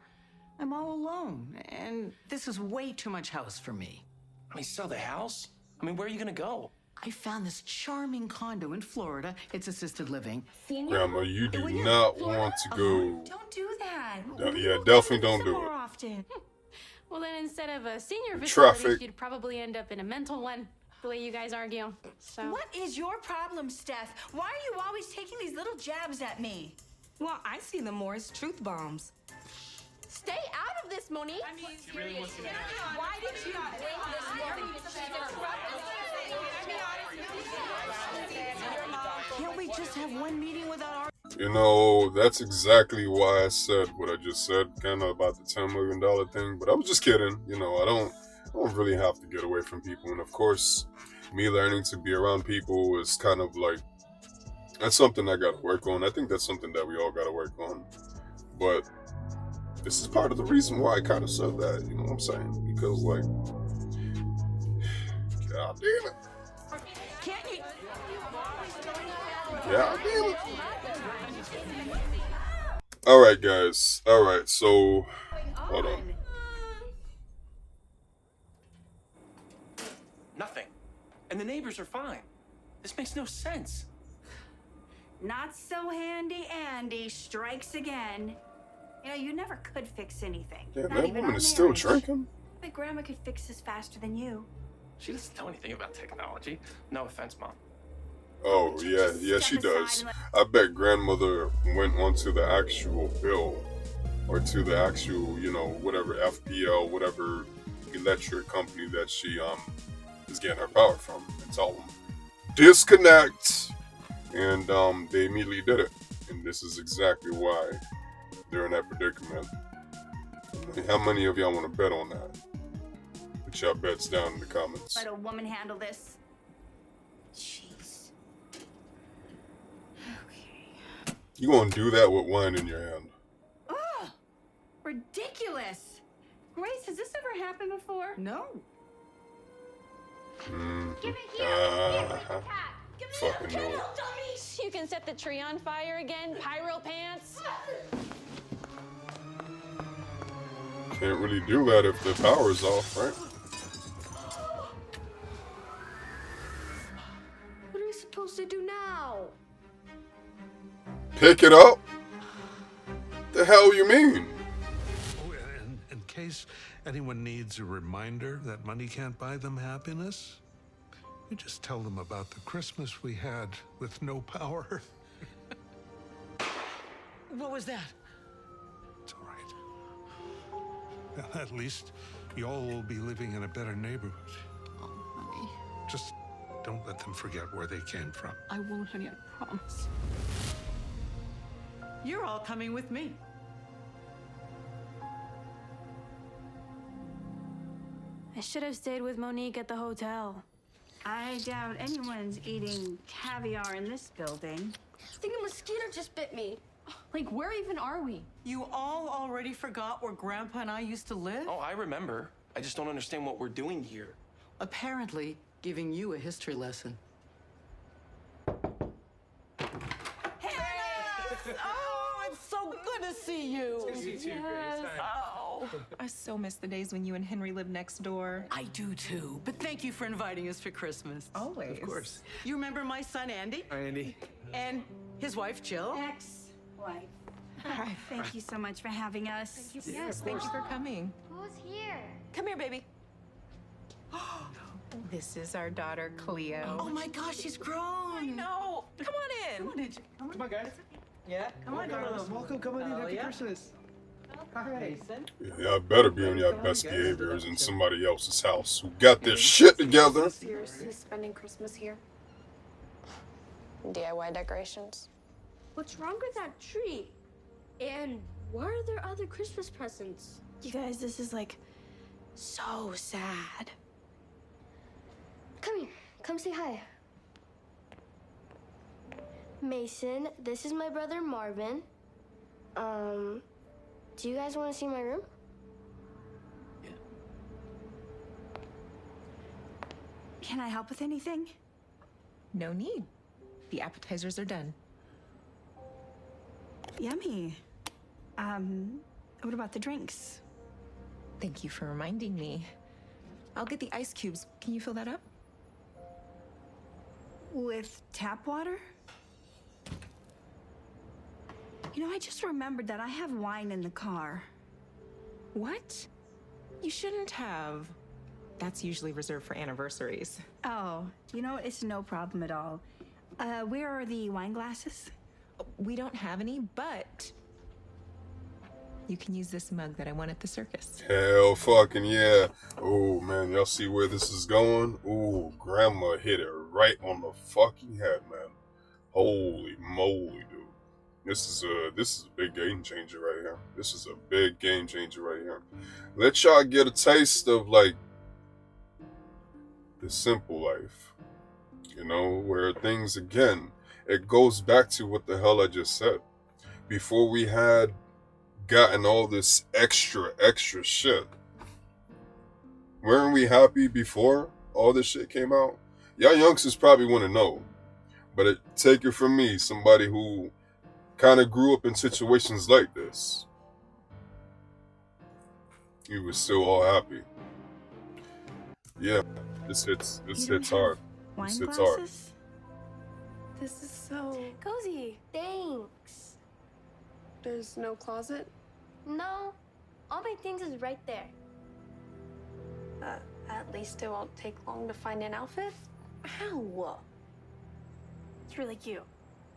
I'm all alone, and this is way too much house for me. I mean, sell the house? I mean, where are you gonna go? I found this charming condo in Florida. It's assisted living. Grandma, you do not want to go. Don't do that. Yeah, definitely don't do More it. often. Well, then instead of a senior facility, Traffic. you'd probably end up in a mental one, the way you guys argue. So. What is your problem, Steph? Why are you always taking these little jabs at me? Well, I see them more as truth bombs. Stay out of this, Monique. Why did you bring this Can't we just have one meeting without our... That's exactly why I said what I just said, kind of about the $10 million thing. But I was just kidding. I don't really have to get away from people. And of course, me learning to be around people is kind of like, that's something I got to work on. I think that's something that we all got to work on. But this is part of the reason why I kind of said that. You know what I'm saying? Because, like, God damn it. Can't you... God damn it. All right, guys. All right, so hold on. Nothing. And the neighbors are fine. This makes no sense. Not so handy Andy strikes again. You never could fix anything. Yeah, Not that even woman our is still marriage. drinking. My grandma could fix this faster than you. She doesn't know anything about technology. No offense, Mom. Oh, yeah, she does. I bet grandmother went onto the actual bill or to the actual, whatever FPL, whatever electric company that she is getting her power from, and tell them disconnect. And they immediately did it. And this is exactly why they're in that predicament. How many of y'all want to bet on that? Put y'all bets down in the comments. Let a woman handle this. Jeez. Okay. You gonna do that with wine in your hand? Ugh! Ridiculous! Grace, has this ever happened before? No. Give it here. Fucking knew it. You can set the tree on fire again, pyro pants. Can't really do that if the power's off, right? What are we supposed to do now? Pick it up? The hell you mean? Oh, and in case anyone needs a reminder that money can't buy them happiness, you just tell them about the Christmas we had with no power. What was that? It's all right. Well, at least you all will be living in a better neighborhood. Oh, honey. Just don't let them forget where they came from. I won't, honey, I promise. You're all coming with me. I should have stayed with Monique at the hotel. I doubt anyone's eating caviar in this building. I think a mosquito just bit me. Like, where even are we? You all already forgot where Grandpa and I used to live? Oh, I remember. I just don't understand what we're doing here. Apparently, giving you a history lesson. Oh, it's so good to see you. Oh, I so miss the days when you and Henry lived next door. I do too. But thank you for inviting us for Christmas. Always. Of course. You remember my son Andy? Hi, Andy. And his wife Jill? Ex-wife. Thank you so much for having us. Yes, thank you for coming. Who's here? Come here, baby. This is our daughter, Cleo. Oh my gosh, she's grown. No, come on in. Come on, Angie. Come on. Come on, guys. Yeah, come on, Carlos. Welcome. Come on in. Happy yeah. Christmas. Hi. Y'all better be on your best behaviors in somebody else's house who got their shit together. Seriously spending Christmas here? DIY decorations? What's wrong with that tree? And why are there other Christmas presents? You guys, this is like so sad. Come here. Come say hi. Mason, this is my brother Marvin. Do you guys want to see my room? Can I help with anything? No need. The appetizers are done. Yummy. What about the drinks? Thank you for reminding me. I'll get the ice cubes. Can you fill that up? With tap water? You know, I just remembered that I have wine in the car. What? You shouldn't have. That's usually reserved for anniversaries. Oh, you know, it's no problem at all. Where are the wine glasses? We don't have any, but you can use this mug that I won at the circus. Hell fucking yeah. Oh man, y'all see where this is going? Ooh, grandma hit it right on the fucking head, man. Holy moly, dude. This is a big game changer right here. This is a big game changer right here. Let y'all get a taste of like the simple life. You know, where things again, it goes back to what the hell I just said. Before we had gotten all this extra shit. Weren't we happy before all this shit came out? Y'all youngsters probably want to know. But take it from me, somebody who kind of grew up in situations like this. You were still all happy. Yeah, this hits hard. This hits hard. This is so Cozy. Thanks. There's no closet? No, all my things is right there. At least it won't take long to find an outfit. Ow. It's really cute.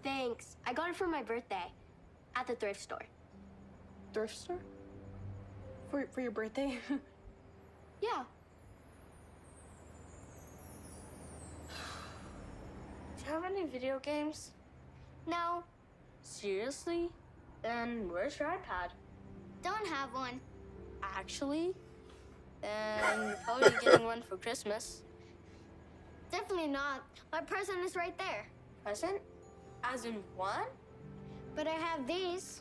Thanks. I got it for my birthday at the thrift store. Thrift store? For your birthday? Yeah. Do you have any video games? No. Seriously? Then where's your iPad? Don't have one. Actually? Then you're probably getting one for Christmas. Definitely not. My present is right there. Present? As in what? But I have these.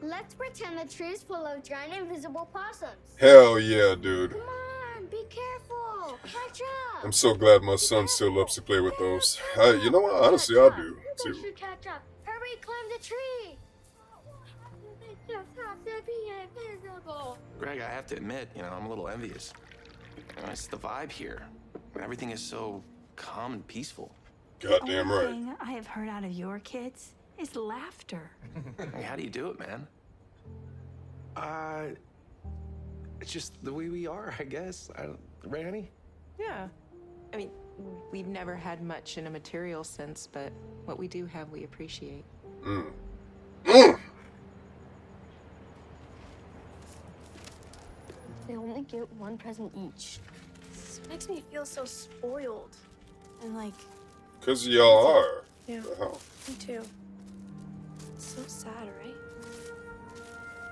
Let's pretend the tree is full of giant invisible possums. Hell yeah, dude. Come on, be careful. Catch up. I'm so glad my son still loves to play with those. You know what? Honestly, I do, You too. should catch up. Hurry, climb the tree. They just have to be invisible. Greg, I have to admit, I'm a little envious. It's the vibe here. Everything is so calm and peaceful. Goddamn The only right. thing I have heard out of your kids is laughter. Hey, how do you do it, man? It's just the way we are, I guess. Right, honey? Yeah. I mean, we've never had much in a material sense, but what we do have, we appreciate. They only get one present each. This makes me feel so spoiled. And like, Because y'all are. yeah, The hell? me too. It's so sad, right?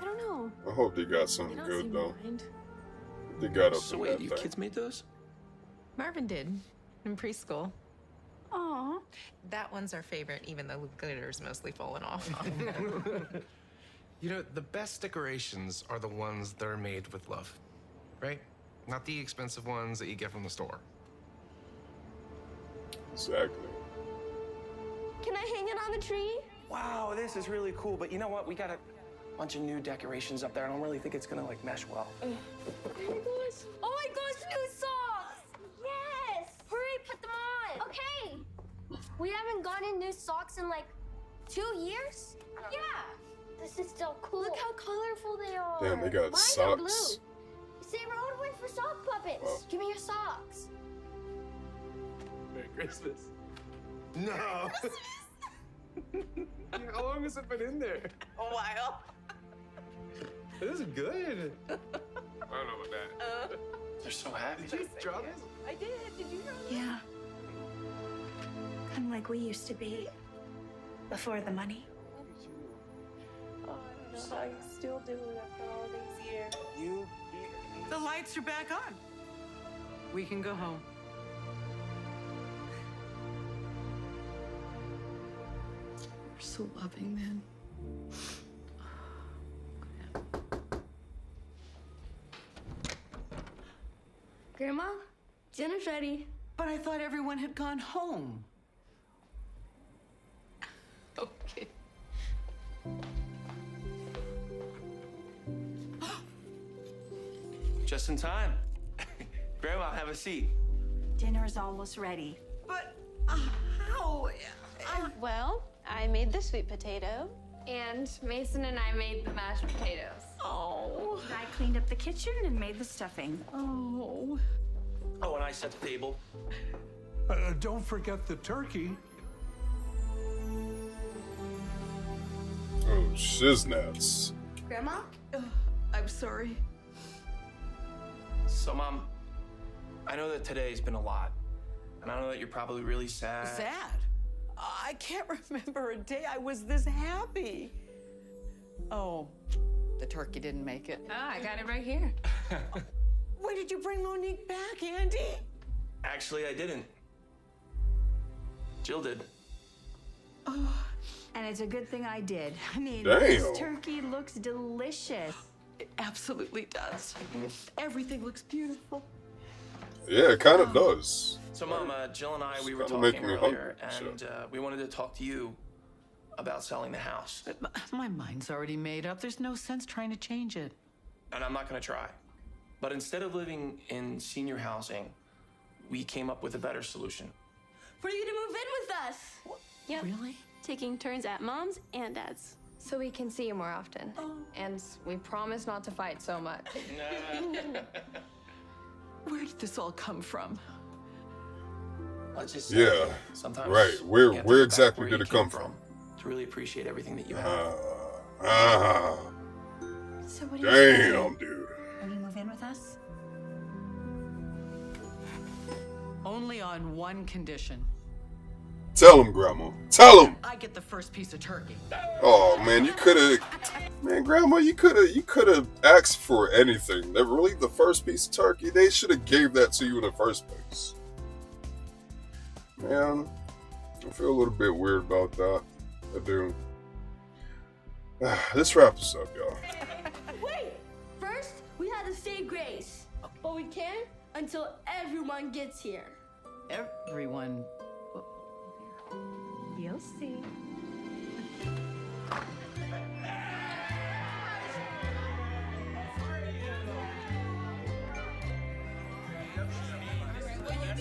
I don't know. I hope they got They something don't good, seem though. mind. They got up So in wait, that you thing. kids made those? Marvin did in preschool. Aw. That one's our favorite, even though the glitter's mostly fallen off. The best decorations are the ones that are made with love, right? Not the expensive ones that you get from the store. Exactly. Can I hang it on the tree? Wow, this is really cool. But you know what? We got a bunch of new decorations up there. I don't really think it's gonna mesh well. Oh my gosh, new socks! Yes. Hurry, put them on! Okay. We haven't gotten new socks in like 2 years? Yeah. This is still cool. Look how colorful they are. Damn, they got Mine are blue. socks. Save road went for sock puppets. Wow. Give me your socks. Merry Christmas. No. How long has it been in there? A while. This is good. I don't know about that. They're so happy. Did you draw this? I did. Did you know? Yeah. Kind of like we used to be. Before the money. Oh, I don't know how you still do it after all these years. You? The lights are back on. We can go home. You're so loving, man. Grandma, dinner's ready. But I thought everyone had gone home. Okay. Just in time. Grandma, have a seat. Dinner is almost ready. But how? Well, I made the sweet potato, and Mason and I made the mashed potatoes. Oh. I cleaned up the kitchen and made the stuffing. Oh. Oh, and I set the table. Don't forget the turkey. Oh, shiznats. Grandma? I'm sorry. So, Mom, I know that today's been a lot. And I know that you're probably really sad. Sad? I can't remember a day I was this happy. Oh, the turkey didn't make it. Ah, I got it right here. When did you bring Monique back, Andy? Actually, I didn't. Jill did. And it's a good thing I did. I mean, Damn. this turkey looks delicious. It absolutely does. Everything looks beautiful. Yeah, it kind of does. So, Mom, Jill and I, we were kinda talking making me earlier, hungry, and we wanted to talk to you about selling the house. My mind's already made up. There's no sense trying to change it. And I'm not going to try. But instead of living in senior housing, we came up with a better solution. For you to move in with us. Yep. Really? Taking turns at mom's and dad's. So we can see you more often. And we promise not to fight so much. Where did this all come from? Let's just say, Yeah, sometimes right. you Where have to go back exactly where did you it come came from? To really appreciate everything that you have. So what do you say? Damn, dude. Will you move in with us? Only on one condition. Tell him, Grandma. Tell him. I get the first piece of turkey. Oh man, you could have, man, Grandma, you could have asked for anything. That really the first piece of turkey, they should have gave that to you in the first place. Man, I feel a little bit weird about that. I do. Let's wrap this up, y'all. Wait! First, we had to say grace. But we can't until everyone gets here. Everyone. You'll see.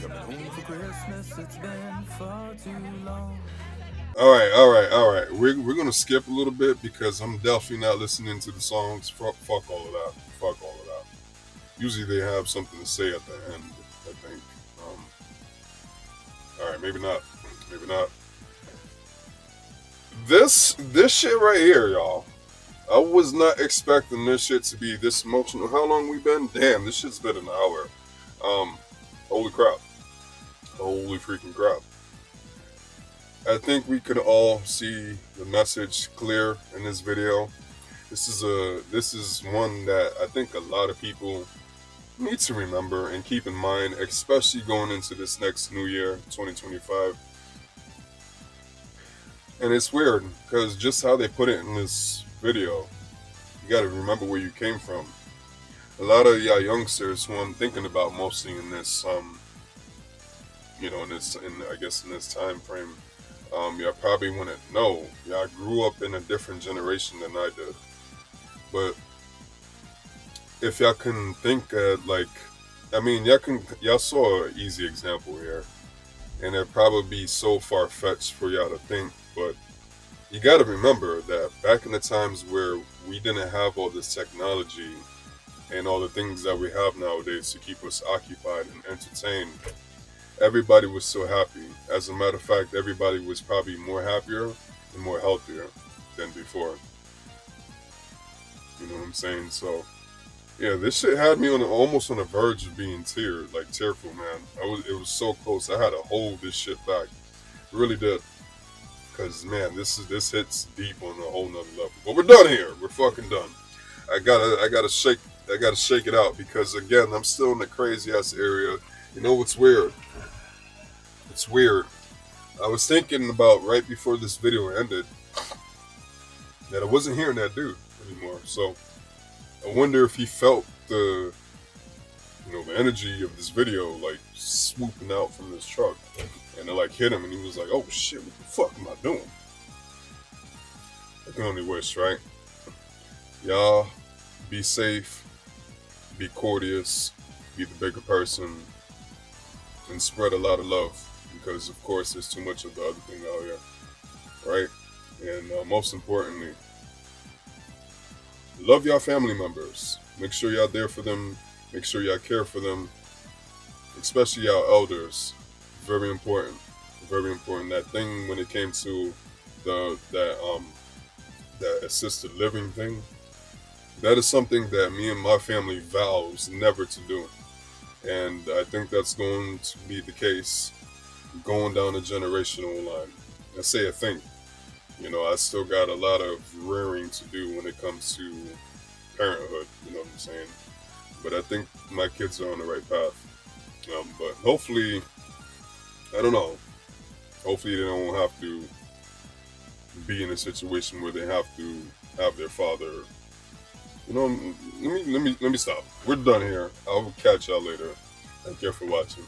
Coming home for Christmas, it's been far too long. All right. We're gonna skip a little bit because I'm definitely not listening to the songs. Fuck all of that. Usually they have something to say at the end, I think. All right, maybe not. This shit right here, y'all. I was not expecting this shit to be this emotional. How long we been? Damn, this shit's been an hour. Holy crap. Holy freaking crap. I think we could all see the message clear in this video. This is one that I think a lot of people need to remember and keep in mind, especially going into this next new year, 2025. And it's weird because just how they put it in this video, you got to remember where you came from. A lot of y'all youngsters who I'm thinking about mostly in this, in this time frame, y'all probably wouldn't know. Y'all grew up in a different generation than I did. But if y'all can think y'all saw an easy example here, and it'd probably be so far-fetched for y'all to think, but you got to remember that back in the times where we didn't have all this technology and all the things that we have nowadays to keep us occupied and entertained, everybody was so happy. As a matter of fact, everybody was probably more happier and more healthier than before. You know what I'm saying? So, yeah, this shit had me almost on the verge of being tearful, man. It was so close. I had to hold this shit back. It really did. Cause man, this hits deep on a whole nother level. But we're done here. We're fucking done. I gotta shake it out because again, I'm still in the crazy ass area. You know what's weird? It's weird. I was thinking about right before this video ended that I wasn't hearing that dude anymore. So I wonder if he felt the energy of this video like swooping out from this truck, and it like hit him, and he was like, "Oh shit, what the fuck am I doing?" I can only wish, right? Y'all be safe, be courteous, be the bigger person, and spread a lot of love, because of course there's too much of the other thing out here, right? And most importantly, love y'all family members. Make sure y'all there for them. Make sure y'all care for them, especially y'all elders. Very important. Very important. That thing when it came to that assisted living thing, that is something that me and my family vows never to do. And I think that's going to be the case going down the generational line. I say I think. I still got a lot of rearing to do when it comes to parenthood, you know what I'm saying? But I think my kids are on the right path. But hopefully, I don't know, hopefully they don't have to be in a situation where they have to have their father, let me stop. We're done here. I'll catch y'all later. Thank you for watching.